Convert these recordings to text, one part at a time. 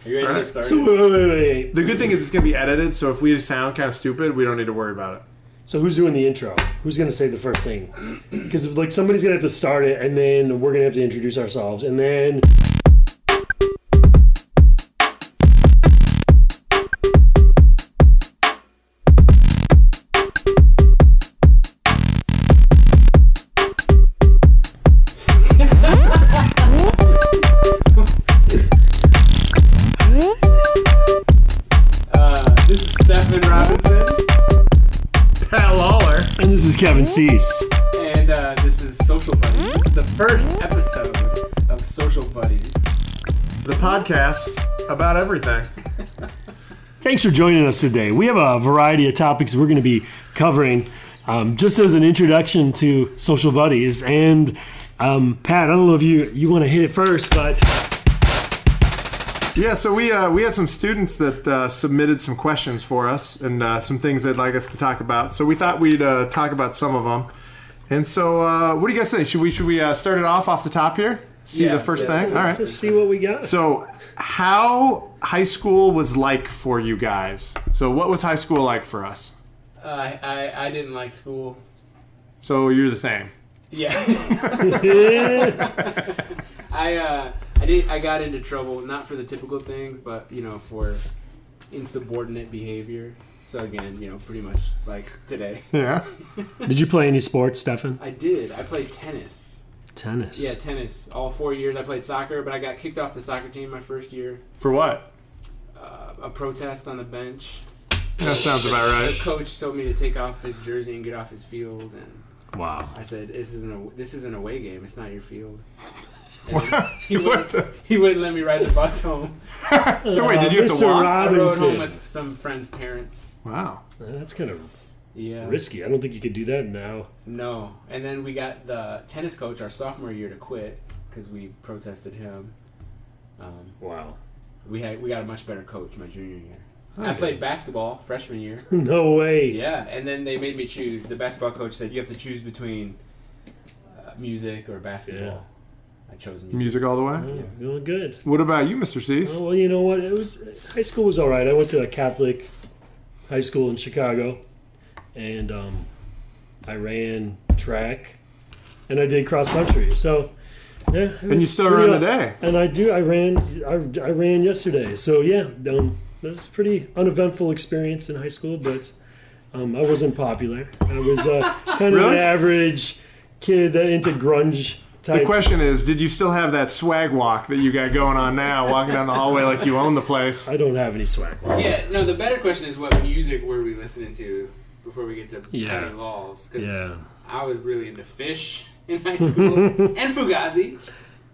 Are you ready to get started? So wait. The good thing is it's going to be edited, so if we sound kind of stupid, we don't need to worry about it. So who's doing the intro? Who's going to say the first thing? Because like somebody's going to have to start it, and then we're going to have to introduce ourselves, and then... This is Stefen Robinson. Lawler. And this is Kevin Suess. And this is Social Buddies. This is the first episode of Social Buddies. The podcast about everything. Thanks for joining us today. We have a variety of topics we're going to be covering just as an introduction to Social Buddies. And Pat, I don't know if you want to hit it first, but... Yeah, so we had some students that submitted some questions for us and some things they'd like us to talk about. So we thought we'd talk about some of them. And so what do you guys think? Should we start it off the top here? See the first thing? All right. Let's see what we got. So how high school was like for you guys? So what was high school like for us? I didn't like school. So you're the same. Yeah. I got into trouble, not for the typical things, but, for insubordinate behavior. So again, pretty much like today. Yeah. Did you play any sports, Stefan? I did. I played tennis. Tennis? Yeah, tennis. All 4 years I played soccer, but I got kicked off the soccer team my first year. For what? A protest on the bench. That sounds about right. The coach told me to take off his jersey and get off his field, and Wow. I said, this is an away game. It's not your field. He What wouldn't let me ride the bus home. So wait, did you have to Mr. walk? I rode Robinson. home with some friends' parents. Wow. That's kind of Yeah. risky. I don't think you could do that now. No. And then we got the tennis coach our sophomore year to quit because we protested him. Wow. We got a much better coach my junior year. I played basketball freshman year. No way. Yeah, and then they made me choose. The basketball coach said you have to choose between music or basketball. Yeah. I chose music. Music all the way? Oh, doing good. What about you, Mr. Cease? Oh, well, you know what? High school was all right. I went to a Catholic high school in Chicago, and I ran track, and I did cross country. So, yeah. And you still run today? And I do. I ran yesterday. So yeah, it was a pretty uneventful experience in high school, but I wasn't popular. I was kind of Really? an average kid that into grunge. Type. The question is, did you still have that swag walk that you got going on now, walking down the hallway like you own the place? I don't have any swag. Yeah, no, the better question is what music were we listening to before we get to Penny Laws? Because I was really into Fish in high school and Fugazi.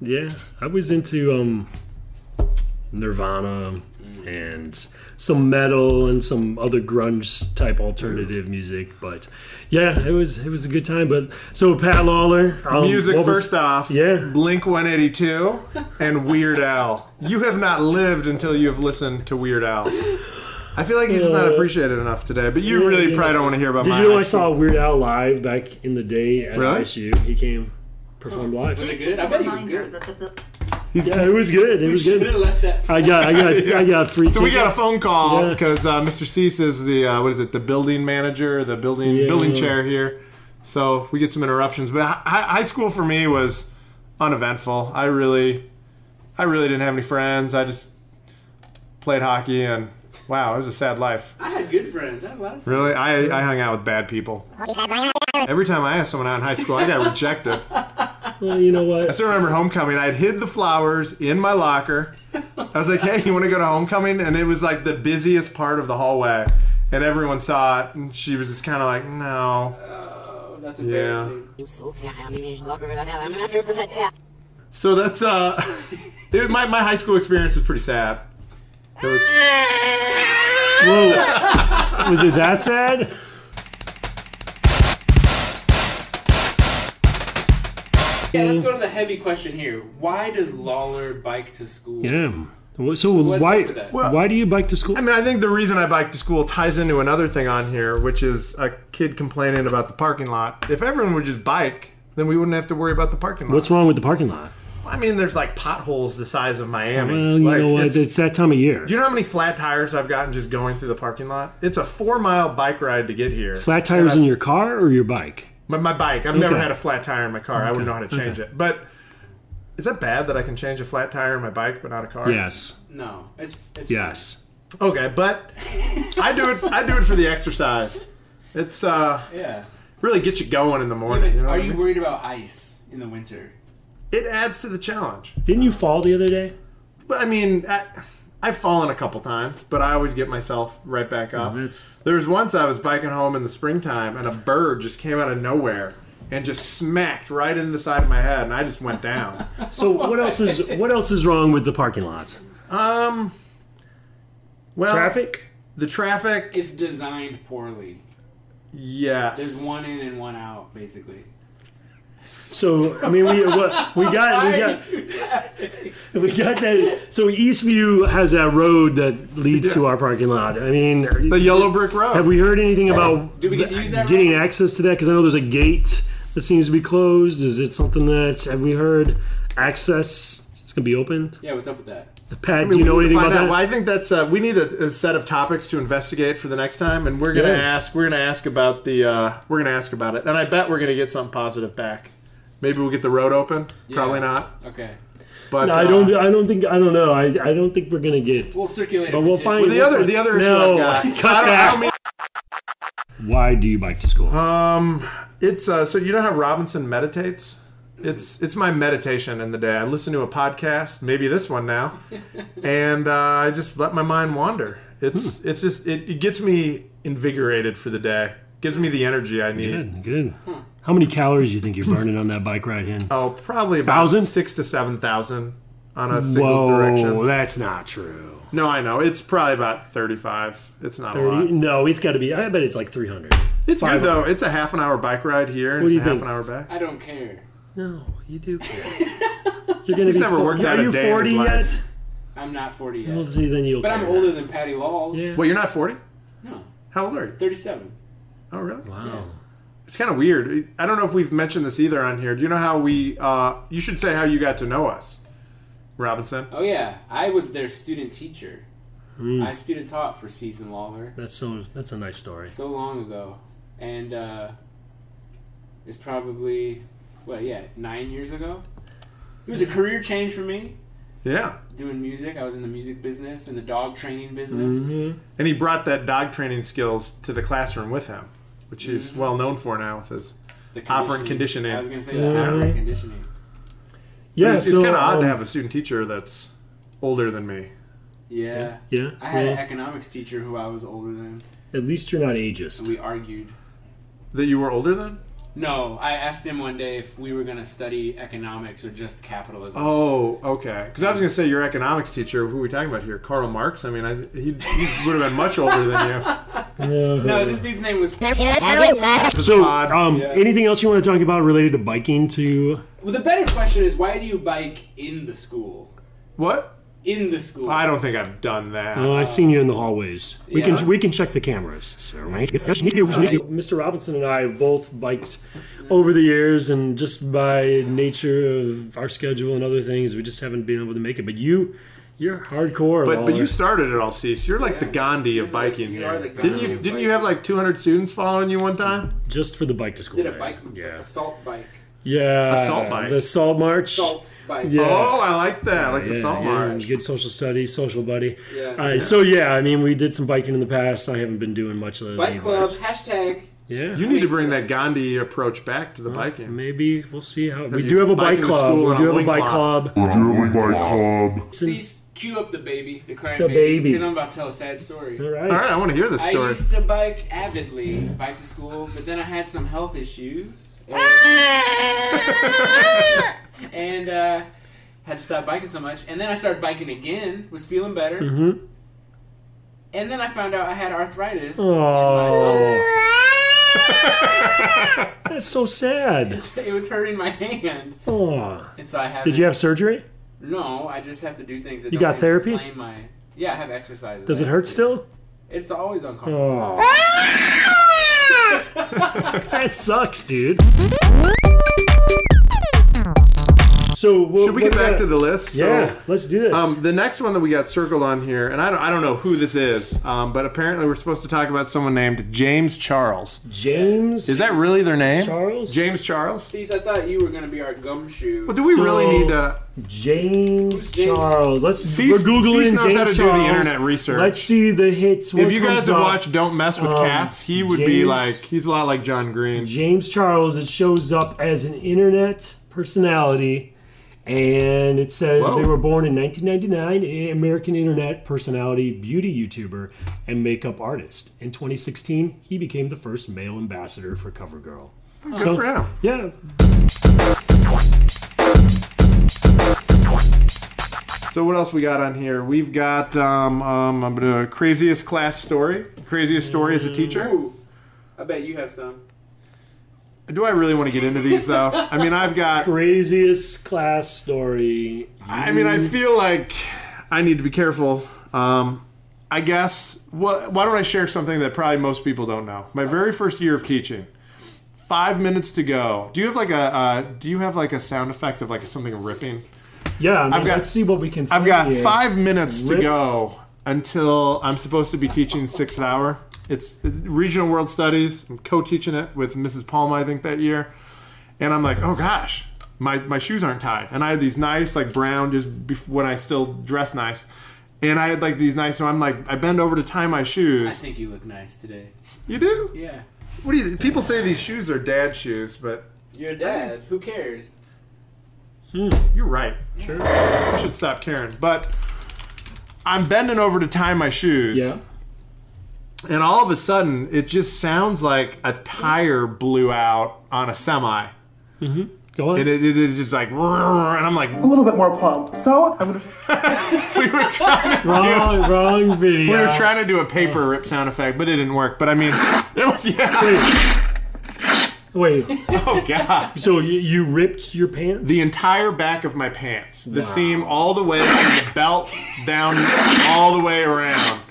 Yeah, I was into Nirvana and some metal and some other grunge type alternative music, but yeah, it was a good time. But so Pat Lawler, Music first off, yeah, Blink 182 and Weird Al. You have not lived until you have listened to Weird Al. I feel like he's not appreciated enough today, but you really probably don't want to hear about. Did my you know high I saw school. Weird Al live back in the day at Really? ISU? He came. Performed live. Was it good? I bet he was good. Yeah, it was good. It was Should have good. left that. I got free. So we got a phone call Yeah. because Mr. Cease is the the building manager, the building chair here. So we get some interruptions. But high school for me was uneventful. I really didn't have any friends. I just played hockey and wow, it was a sad life. I had good friends. I had a lot of friends. Really, I hung out with bad people. Every time I asked someone out in high school, I got rejected. Well, you know I what? still remember homecoming. I had hid the flowers in my locker. I was like, hey, you want to go to homecoming? And it was like the busiest part of the hallway. And everyone saw it. And she was just kind of like, no. Oh, that's embarrassing. So that's, my high school experience was pretty sad. It was, Whoa, was it that sad? Yeah, let's go to the heavy question here. Why does Lawler bike to school? Yeah. So What's why up with that? why do you bike to school? I mean, I think the reason I bike to school ties into another thing on here, which is a kid complaining about the parking lot. If everyone would just bike, then we wouldn't have to worry about the parking lot. What's wrong with the parking lot? I mean, there's like potholes the size of Miami. Well, you know what? It's that time of year. Do you know how many flat tires I've gotten just going through the parking lot? It's a 4-mile bike ride to get here. Flat tires in your car or your bike? My bike. I've never had a flat tire in my car. I wouldn't know how to change it. But is that bad that I can change a flat tire in my bike but not a car? Yes. No. It's Yes. Okay, but I do it for the exercise. It's really get you going in the morning. Yeah, are you worried about ice in the winter? It adds to the challenge. Didn't you fall the other day? But I mean, I've fallen a couple times, but I always get myself right back up. There was once I was biking home in the springtime, and a bird just came out of nowhere and just smacked right into the side of my head, and I just went down. So what else is wrong with the parking lot? Well, Traffic? The traffic. It's designed poorly. Yes. There's one in and one out, basically. So I mean, we got that. So Eastview has that road that leads to our parking lot. I mean, the yellow brick road. Have we heard anything about Do we get to use that getting road? access to that? Because I know there's a gate that seems to be closed. Is it something that have we heard access? It's gonna be opened. Yeah, what's up with that? Pat, do you know anything about that? Well, I think that's we need a set of topics to investigate for the next time, and we're gonna ask about it, and I bet we're gonna get something positive back. Maybe we'll get the road open. Yeah. Probably not. Okay. But no, I don't know. I don't think we're gonna get. We'll circulate. But we'll find the other issue I've got. Cut that. Why do you bike to school? It's so you know how Robinson meditates. It's my meditation in the day. I listen to a podcast, maybe this one now, and I just let my mind wander. It's just it gets me invigorated for the day. Gives me the energy I need. Good. How many calories do you think you're burning on that bike ride in? Oh, probably about 6,000 to 7,000 on a single direction. Whoa, that's not true. No, I know. It's probably about 35. It's not 30? A lot. No, it's got to be. I bet it's like 300. It's good, though. It's a half an hour bike ride here, and it's a half an hour back. I don't care. No, you do care. You're going to be never worked out Are you 40 yet? I'm not 40 yet. We'll see, then you'll But care. I'm older than Patty Laws. Yeah. Wait, you're not 40? No. How old are you? 37. Oh, really? Wow. Yeah. It's kind of weird. I don't know if we've mentioned this either on here. Do you know how we... you should say how you got to know us, Robinson. Oh, yeah. I was their student teacher. I student taught for Suess and Lawler. That's a nice story. So long ago. And it's probably, 9 years ago? It was a career change for me. Yeah. Doing music. I was in the music business and the dog training business. Mm-hmm. And he brought that dog training skills to the classroom with him, which he's well known for now with his operant conditioning. I was going to say that, operant conditioning. Yeah, it's kind of odd to have a student teacher that's older than me. Yeah. Yeah. I had an economics teacher who I was older than. At least you're not ageist. And we argued. That you were older than? No, I asked him one day if we were going to study economics or just capitalism. Oh, okay. Because I was going to say your economics teacher, who are we talking about here? Karl Marx? I mean, he would have been much older than you. No, this dude's name was... So, anything else you want to talk about related to biking to... Well, the better question is, why do you bike in the school? What? In the school. I don't think I've done that. Oh, I've seen you in the hallways. We Yeah? can check the cameras. So, Mr. Robinson and I have both biked over the years, and just by nature of our schedule and other things, we just haven't been able to make it. But you're hardcore. But you started it all, Cease. You're like the Gandhi of biking You are here. the Gandhi Didn't you have like 200 students following you one time? Just for the bike to school. Did a day. bike, Yeah. assault bike. Yeah. Assault bike. The Salt March. Assault bike. Yeah. Oh, I like that. I like the Yeah, salt yeah, march. good social studies, social buddy. Yeah. So yeah, I mean, we did some biking in the past. I haven't been doing much of Bike club, hashtag. Yeah. You need to bring that Gandhi approach back to the biking. Maybe we'll see how. We you do have a biking bike to club. school We in do a have a bike loincloth. club. Cease, cue up the baby, the crying The baby. Because I'm about to tell a sad story. All All right, I want to hear this I story. used to bike avidly, bike to school, but then I had some health issues. And had to stop biking so much. And then I started biking again, was feeling better. Mm-hmm. And then I found out I had arthritis. Oh, that's so sad. It was hurting my hand. Oh, And so I had did you have surgery? No, I just have to do things that You don't got therapy? inflame my... Yeah, I have exercises. Does it hurt still? It's always uncomfortable. Oh, that sucks, dude. So should we get back to the list? Yeah, let's do this. The next one that we got circled on here, and I don't know who this is, but apparently we're supposed to talk about someone named James Charles. James? Is that really their name? Charles? James Charles? Steve, I thought you were going to be our gumshoe. Well, do we really need to... James Charles. We're Googling knows James how to Charles. do the internet research. Let's see the hits. If you guys have watched Don't Mess with Cats, he would be like... He's a lot like John Green. James Charles, it shows up as an internet personality, and it says they were born in 1999, an American internet personality, beauty YouTuber, and makeup artist. In 2016, he became the first male ambassador for CoverGirl. Good for him. Yeah. So what else we got on here? We've got I'm gonna craziest class story. Craziest story as a teacher. Ooh, I bet you have some. Do I really want to get into these though? I mean, I've got craziest class story. I mean, I feel like I need to be careful. I guess why don't I share something that probably most people don't know? My very first year of teaching. 5 minutes to go. Do you have like a sound effect of like something ripping? Yeah, let's see what we can find. I've got here. 5 minutes to go until I'm supposed to be teaching 6th hour. It's Regional World Studies. I'm co-teaching it with Mrs. Palma, I think, that year. And I'm like, oh gosh, my shoes aren't tied. And I had these nice, like brown, just when I still dress nice. And I had like these nice, so I'm like, I bend over to tie my shoes. I think you look nice today. You do? Yeah. What do you? People say these shoes are dad shoes, but You're a dad. Who cares? you're right. Sure. I should stop caring. But I'm bending over to tie my shoes. Yeah. And all of a sudden, it just sounds like a tire blew out on a semi. Mm-hmm. Go on. And it's just like, and I'm like, A little bit more plump. So I'm gonna. we were trying to wrong video. we were trying to do a paper rip sound effect, but it didn't work. But I mean, it was, yeah. Wait. Oh God. So you ripped your pants? The entire back of my pants, the seam all the way from the belt down all the way around.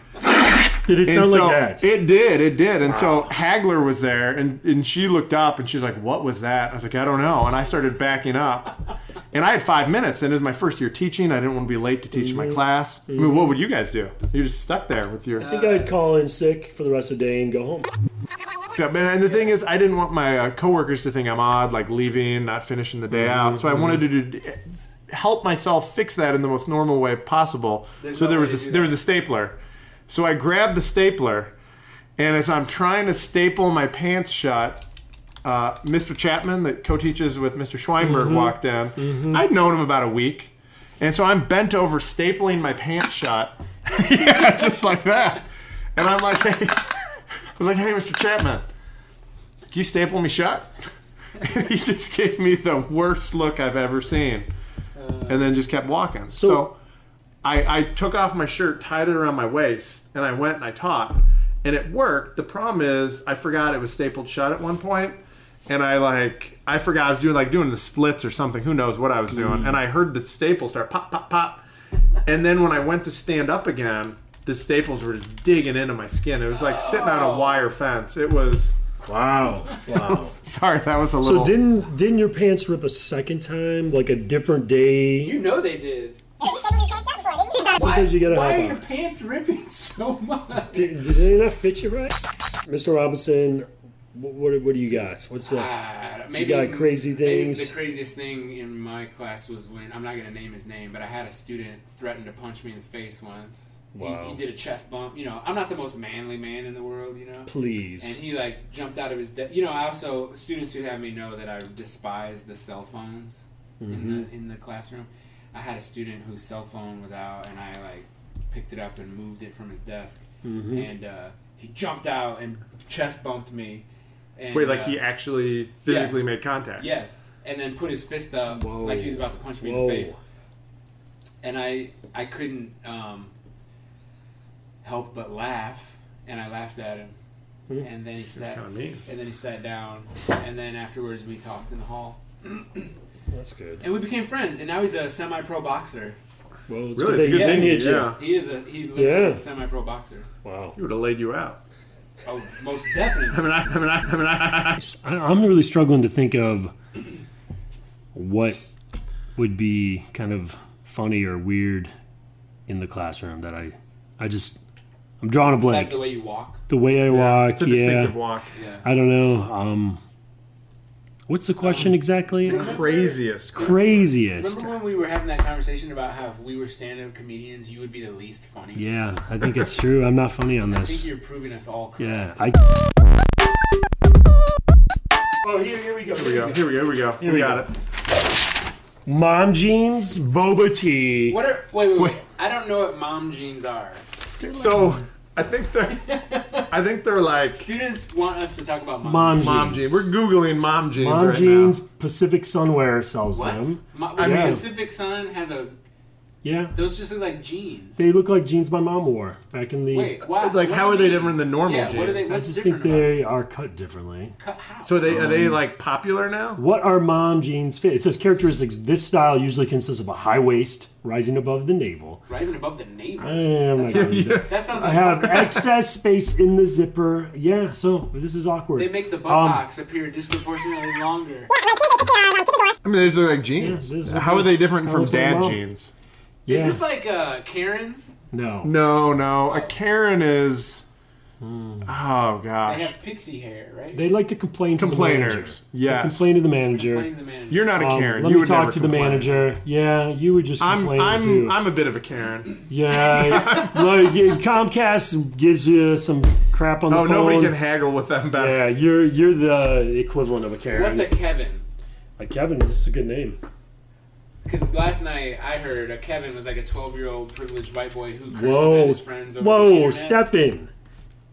Did it sound like that? It did. And so Hagler was there, and she looked up, and she's like, what was that? I was like, I don't know. And I started backing up. And I had 5 minutes, and it was my first year teaching. I didn't want to be late to teach my class. I mean, what would you guys do? You're just stuck there with your... I think I'd call in sick for the rest of the day and go home. And the thing is, I didn't want my coworkers to think I'm odd, like leaving, not finishing the day out. So I wanted to help myself fix that in the most normal way possible. So there was a stapler. So I grabbed the stapler, and as I'm trying to staple my pants shut, Mr. Chapman, that co-teaches with Mr. Schweinberg, walked in. I'd known him about a week, and so I'm bent over stapling my pants shut. Yeah, just like that. And I'm like, hey, I was like, hey, Mr. Chapman, can you staple me shut? And he just gave me the worst look I've ever seen, and then just kept walking. So I took off my shirt, tied it around my waist, and I went and I taught, and it worked. The problem is I forgot it was stapled shut at one point, and I forgot I was doing the splits or something. Who knows what I was doing? And I heard the staple start pop, pop, pop, and then when I went to stand up again, the staples were just digging into my skin. It was like sitting on a wire fence. It was... Wow. Sorry, that was a little... So didn't your pants rip a second time, like a different day? You know they did. Sometimes you gotta Why help are your out. pants ripping so much? Did they not fit you right? Mr. Robinson, what do you got? What's up? Maybe You got crazy maybe things? the craziest thing in my class was when, I'm not going to name his name, but I had a student threaten to punch me in the face once. Wow. He did a chest bump. You know, I'm not the most manly man in the world, you know. Please. And he like jumped out of his you know, I also, students who have me know that I despise the cell phones in the classroom. I had a student whose cell phone was out, and I like picked it up and moved it from his desk, and he jumped out and chest bumped me. And, Wait, like he actually physically made contact? Yes, and then put his fist up like he was about to punch me in the face. And I couldn't help but laugh, and I laughed at him. And then he sat down, and then afterwards we talked in the hall. That's good. And we became friends, and now he's a semi-pro boxer. Well, it's Really? good It's a good that thing, he hit you. yeah. He literally is a semi-pro boxer. Wow. He would have laid you out. Oh, most definitely. I'm really struggling to think of what would be kind of funny or weird in the classroom that I'm drawing a blank. Besides the way you walk. The way I walk, It's a distinctive walk. Yeah. I don't know. What's the question exactly? Craziest. Craziest. Remember when we were having that conversation about how if we were stand-up comedians, you would be the least funny? Yeah, I think it's true. I'm not funny on I think this. you're proving us all correct. Yeah. Oh, here we go. Here we go. We got it. Mom jeans, boba tea. What are... Wait. I don't know what mom jeans are. So I think they're like Students want us to talk about Mom mom jeans. We're googling mom jeans Mom right jeans, Pacific Sunwear sells What? them. Pacific Sun has a... Yeah. Those just look like jeans. They look like jeans my mom wore back in the... Wait, why? now. Like, how are they different than normal jeans? What are they? I What's just different think they are cut differently. how? So are they like popular now? What are mom jeans fit? It says characteristics. This style usually consists of a high waist rising above the navel. Rising above the navel. That sounds I like have excess space in the zipper. Yeah, so this is awkward. They make the buttocks appear disproportionately longer. I mean, these are like jeans. Yeah, How are they different from looks like dad mom. jeans? Yeah. Is this like Karen's? No. No. A Karen is. Oh They gosh. have pixie hair, right? They like to complain to Complainers. the manager. Yes. They complain to the manager. Complain to the manager. You're not a Karen. Let you me would talk never to the complain. manager. Yeah, you would just complain too. I'm a bit of a Karen. Yeah, like Comcast gives you some crap on the phone. Nobody can haggle with them better. Yeah, you're the equivalent of a Karen. What's a Kevin? A Kevin is a good name. Because last night I heard a Kevin was like a 12-year-old privileged white boy who curses Whoa, at his friends over the internet. Stefan.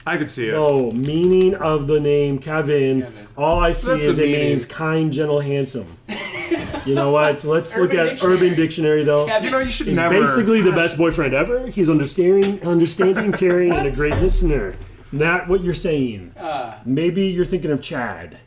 I could see it. Oh, meaning of the name Kevin. All I see That's is a it meaning. means kind, gentle, handsome. You know what? Let's look Urban at Dictionary. Urban Dictionary though. Kevin. You know, you should He's never. basically the best boyfriend ever. He's understanding, caring, and a great listener. Not what you're saying. Maybe you're thinking of Chad.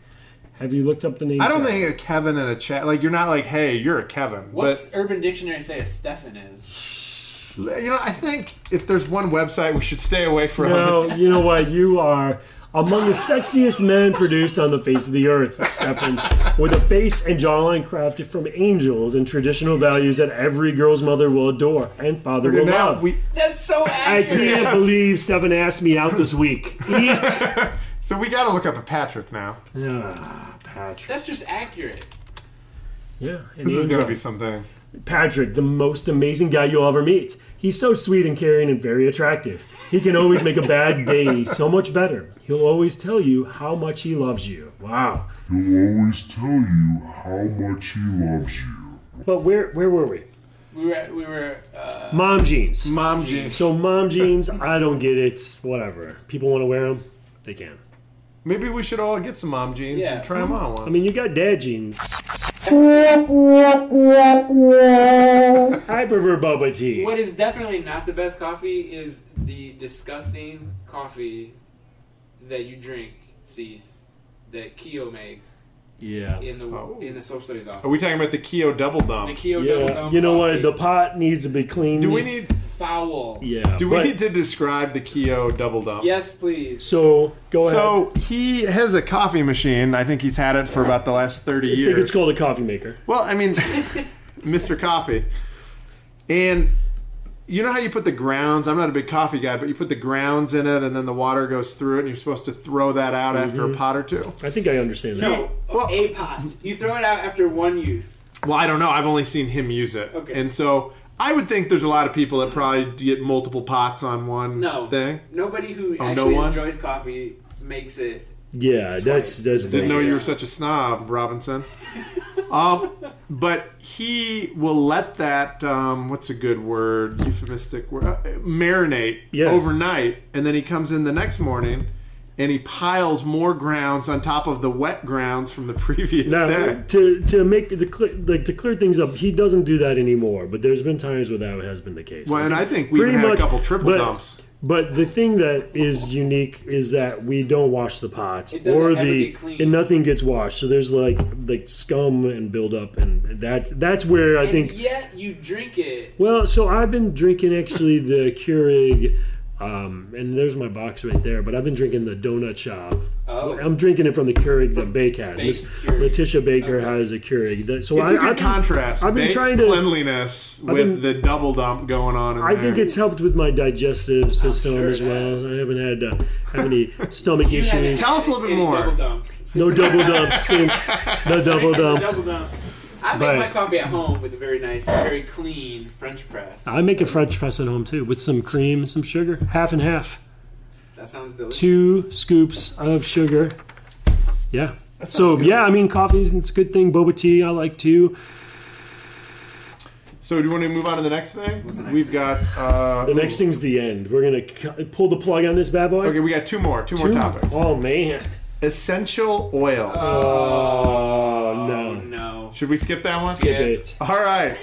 Have you looked up the name? I don't Chad? think a Kevin and a chat. Like, you're not like, hey, you're a Kevin. What's Urban Dictionary say a Stefan is? But, you know, I think if there's one website we should stay away from. No, it's- you know what? You are among the sexiest men produced on the face of the earth, Stefan. With a face and jawline crafted from angels and traditional values that every girl's mother will adore and father will now love. That's so I accurate. can't believe Stefan asked me out this week. So we got to look up a Patrick now. Patrick. That's just accurate. Yeah. and This is Angel. going to be something. Patrick, the most amazing guy you'll ever meet. He's so sweet and caring and very attractive. He can always make a bad day so much better. He'll always tell you how much he loves you. Wow. He'll always tell you how much he loves you. But where were we? We were Mom jeans. Mom jeans. So mom jeans, I don't get it. Whatever. People want to wear them, they can. Maybe we should all get some mom jeans Yeah. and try them on once. I mean, you got dad jeans. I prefer boba tea. What is definitely not the best coffee is the disgusting coffee that you drink, Cease, that Keo makes Yeah. in the social studies office. Are we talking about the Keo Double The Dump? Keo double Yeah. dump You know coffee. what? The pot needs to be clean. Do we It's need- foul. Yeah. Do we but- need to describe the Keo Double Dump? Yes, please. So go ahead. So he has a coffee machine. I think he's had it for about the last 30 I years. think it's called a coffee maker. Well, I mean, Mr. Coffee. And you know how you put the grounds? I'm not a big coffee guy, but you put the grounds in it and then the water goes through it and you're supposed to throw that out after a pot or two? I think I understand that. No, Well- a pot. You throw it out after one use. Well, I don't know. I've only seen him use it. Okay. And so I would think there's a lot of people that probably get multiple pots on one No. thing. Nobody who Oh, no actually one? enjoys coffee makes it. Yeah, that's Didn't know you were Vegas. such a snob, Robinson. But he will let that, what's a good word, euphemistic word, marinate Yeah. overnight, and then he comes in the next morning and he piles more grounds on top of the wet grounds from the previous Now, day. to make to clear things up, he doesn't do that anymore. But there's been times where that has been the case. Well, and I think we pretty even had a much- couple triple but- dumps. But the thing that is unique is that we don't wash the pot It doesn't or ever the get clean. and nothing gets washed. So there's like scum and buildup, and that's where I And think. yet you drink it. Well, so I've been drinking actually the Keurig And there's my box right there. But I've been drinking the donut shop. Oh. I'm drinking it from the Keurig that Bake has. Keurig. Letitia Baker has a Keurig. So It's a good contrast. I've been Bake's trying to cleanliness with the double dump going on in I there. think it's helped with my digestive system sure as it well. has. I haven't had to have any stomach You haven't issues. Tell us a little bit any more. Double dumps. No double dump since the double dump. Double dump. I make But- my coffee at home with a very nice, very clean French press. I make a French press at home too with some cream, some sugar, half and half. That sounds delicious. 2 scoops of sugar. Yeah. So yeah, I mean, coffee it's a good thing. Boba tea I like too. So do you want to move on to the next thing? What's the next We've thing? got... The next thing's the end. We're gonna pull the plug on this bad boy. Okay, we got two more topics. Oh man. Essential oils. Oh no. No. Should we skip that one? Skip Yeah. it. All right.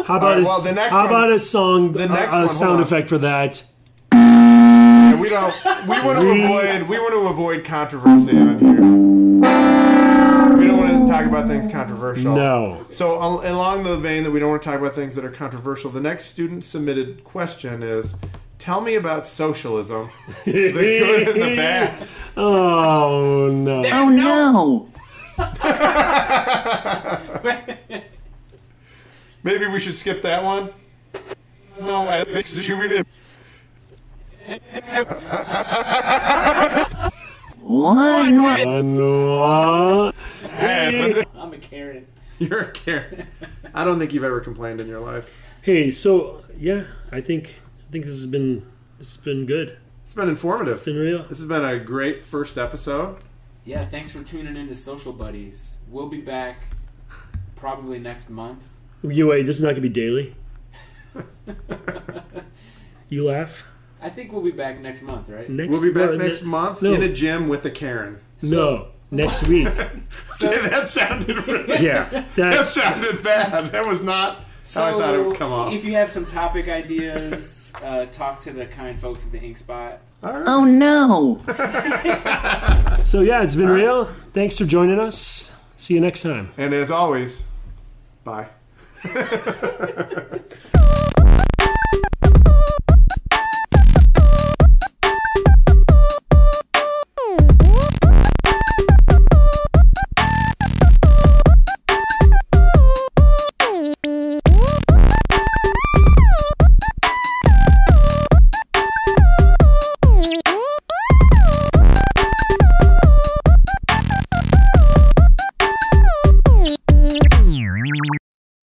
How about well, the next how one- about a song? the next a one, sound hold on. effect for that. And we want to avoid controversy on here. We don't want to talk about things controversial. No. So along the vein that we don't want to talk about things that are controversial, the next student submitted question is, tell me about socialism, the good and the bad. Oh no. Oh no! Maybe we should skip that one. No, I think should we? What? No. I'm a Karen. You're a Karen. I don't think you've ever complained in your life. Hey, so yeah, I think this has been good. It's been informative. It's been real. This has been a great first episode. Yeah, thanks for tuning in to Social Buddies. We'll be back probably next month. You wait, this is not gonna be daily. You laugh. I think we'll be back next month, right? Next. We'll be back no, next month no. in a gym with a Karen. No, next week. That sounded really, Yeah, that that's sounded bad. That was not how I thought it would come off. If you have some topic ideas, talk to the kind folks at the Ink Spot. All right. Oh no! so. Yeah, it's been real. Thanks for joining us. See you next time. And as always, bye.